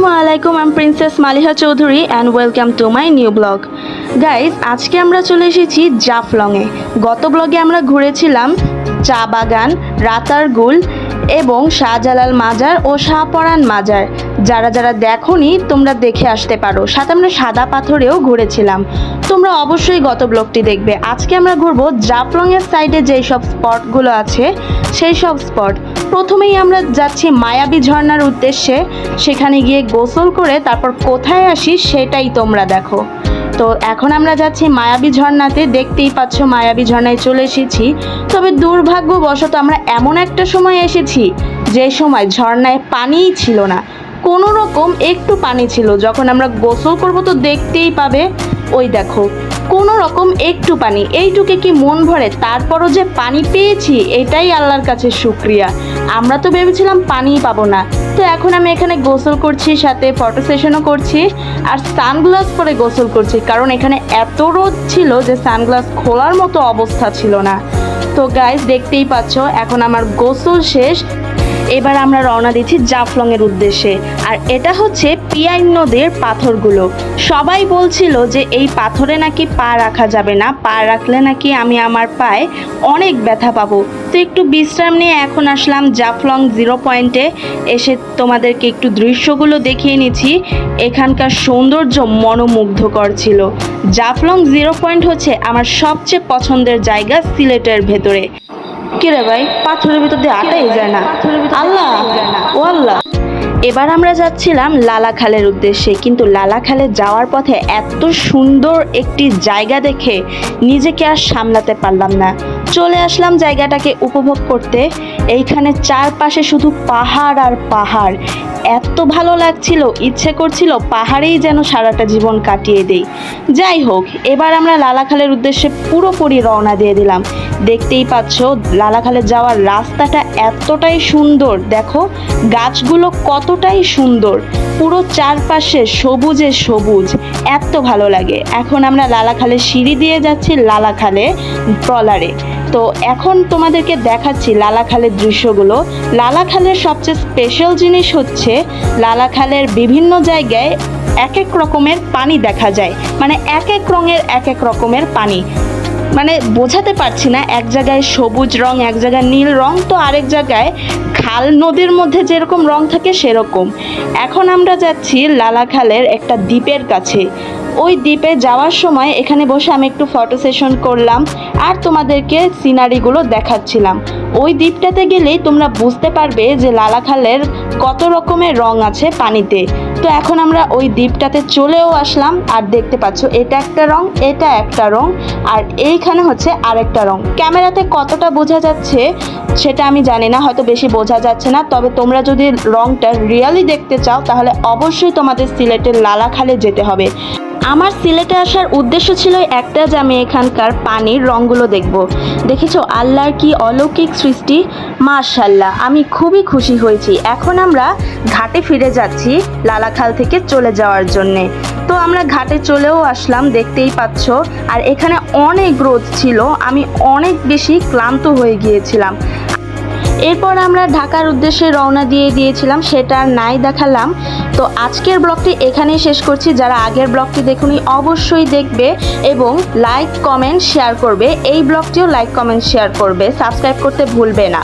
আসসালামু আলাইকুম, আমি princess Maliha Chowdhury and welcome to my new blog. Guys, আজকে আমরা চলে এসেছি জাফলংয়ে। গত ব্লগে আমরা ঘুরেছিলাম চা বাগান, রাতারগুল এবং শাহজালাল মাজার ও শাহপরান মাজার। যারা যারা দেখোনি তোমরা দেখে আসতে পারো। সাথে আমরা সাদা পাথরেও ঘুরেছিলাম, তোমরা অবশ্যই গত ব্লগটি দেখবে। আজকে আমরা ঘুরবো জাফলংয়ের সাইডে যেই সব স্পটগুলো আছে সেই সব স্পট। প্রথমেই আমরা যাচ্ছি মায়াবী ঝর্ণার উদ্দেশ্যে। সেখানে গিয়ে গোসল করে তারপর কোথায় আসি সেটাই তোমরা দেখো। তো এখন আমরা যাচ্ছি মায়াবী ঝর্ণাতে। দেখতেই পাচ্ছ মায়াবী ঝর্ণায় চলে এসেছি। তবে দুর্ভাগ্যবশত আমরা এমন একটা সময় এসেছি যে সময় ঝর্ণায় পানিই ছিল না, কোনো রকম একটু পানি ছিল। যখন আমরা গোসল করব তো দেখতেই পাবে, ওই দেখো কোনো রকম একটু পানি, এইটুকে কি মন ভরে? তারপরও যে পানি পেয়েছি এটাই আল্লাহর কাছে শুকরিয়া। আমরা তো ভেবেছিলাম পানিই পাবো না। তো এখন আমি এখানে গোসল করছি, সাথে ফটো সেশনও করছি আর সানগ্লাস পরে গোসল করছি, কারণ এখানে এত রোদ ছিল যে সানগ্লাস খোলার মতো অবস্থা ছিল না। তো গাইস, দেখতেই পাচ্ছ এখন আমার গোসল শেষ। এবার আমরা রওনা দিচ্ছি জাফলংয়ের উদ্দেশ্যে। আর এটা হচ্ছে পিয়াইন নদীর পাথরগুলো। সবাই বলছিল যে এই পাথরে নাকি পা রাখা যাবে না, পা রাখলে নাকি আমি আমার পায়ে অনেক ব্যথা পাবো। তো একটু বিশ্রাম নিয়ে এখন আসলাম জাফলং 0 পয়েন্টে। এসে তোমাদেরকে একটু দৃশ্যগুলো দেখিয়ে নিচ্ছি। এখানকার সৌন্দর্য মনোমুগ্ধকর ছিল। জাফলং 0 পয়েন্ট হচ্ছে আমার সবচেয়ে পছন্দের জায়গা সিলেটের ভেতরে। কিরে ভাই, পাথরের ভিতর দিয়ে আটাই যায় না। আল্লাহ ও আল্লাহ। এবার আমরা যাচ্ছিলাম লালাখালের উদ্দেশ্যে, কিন্তু লালাখালে যাওয়ার পথে এত সুন্দর একটি জায়গা দেখে নিজেকে আর সামলাতে পারলাম না। চলে আসলাম জায়গাটাকে উপভোগ করতে। এইখানে চারপাশে শুধু পাহাড় আর পাহাড়। এত ভালো লাগছিল, ইচ্ছে করছিল পাহাড়েই যেন সারাটা জীবন কাটিয়ে দেই। যাই হোক, এবার আমরা লালাখালের উদ্দেশ্যে পুরোপুরি রওনা দিয়ে দিলাম। দেখতেই পাচ্ছ লালাখালে যাওয়ার রাস্তাটা এতটাই সুন্দর। দেখো গাছগুলো কতটাই সুন্দর, পুরো চারপাশে সবুজে সবুজ, এত ভালো লাগে। এখন আমরা লালাখালে সিঁড়ি দিয়ে যাচ্ছি লালাখালে ট্রলারে। তো এখন তোমাদেরকে দেখাচ্ছি লালাখালের দৃশ্যগুলো। লালাখালের সবচেয়ে স্পেশাল জিনিস হচ্ছে লালাখালের বিভিন্ন জায়গায় এক এক রকমের পানি দেখা যায়, মানে এক এক রঙের এক এক রকমের পানি। মানে বোঝাতে পারছি না, এক জায়গায় সবুজ রং, এক জায়গায় নীল রং, তো আরেক জায়গায় খাল নদীর মধ্যে যেরকম রং থাকে সেরকম। এখন আমরা যাচ্ছি লালাখালের একটা দ্বীপের কাছে। ওই দ্বীপে যাওয়ার সময় এখানে বসে আমি একটু ফটো সেশন করলাম আর তোমাদেরকে সিনারিগুলো দেখাচ্ছিলাম। ওই দ্বীপটাতে গেলেই তোমরা বুঝতে পারবে যে লালাখালের কত রকমের রং আছে পানিতে। তো এখন আমরা ওই দ্বীপটাতে চলেও আসলাম। আর দেখতে পাচ্ছ এটা একটা রং, এটা একটা রং, আর এইখানে হচ্ছে আরেকটা রং। ক্যামেরাতে কতটা বোঝা যাচ্ছে সেটা আমি জানি না, হয়তো বেশি বোঝা যাচ্ছে না। তবে তোমরা যদি রংটা রিয়েলি দেখতে চাও তাহলে অবশ্যই তোমাদের সিলেটের লালাখালে যেতে হবে। আমার সিলেটে আসার উদ্দেশ্য ছিল একটা, যে আমি এখানকার পানির রঙগুলো দেখব। দেখেছো আল্লাহর কি অলৌকিক সৃষ্টি, মাশাআল্লাহ, আমি খুবই খুশি হয়েছি। এখন আমরা ঘাটে ফিরে যাচ্ছি লালাখাল থেকে চলে যাওয়ার জন্যে। তো আমরা ঘাটে চলেও আসলাম, দেখতেই পাচ্ছ। আর এখানে অনেক রোদ ছিল, আমি অনেক বেশি ক্লান্ত হয়ে গিয়েছিলাম। এরপর আমরা ঢাকার উদ্দেশ্যে রওনা দিয়ে দিয়েছিলাম, সেটা আর নাই দেখালাম। তো আজকের ব্লগটি এখানেই শেষ করছি। যারা আগের ব্লগটি দেখুনি অবশ্যই দেখবে এবং লাইক কমেন্ট শেয়ার করবে। এই ব্লগটিও লাইক কমেন্ট শেয়ার করবে, সাবস্ক্রাইব করতে ভুলবে না।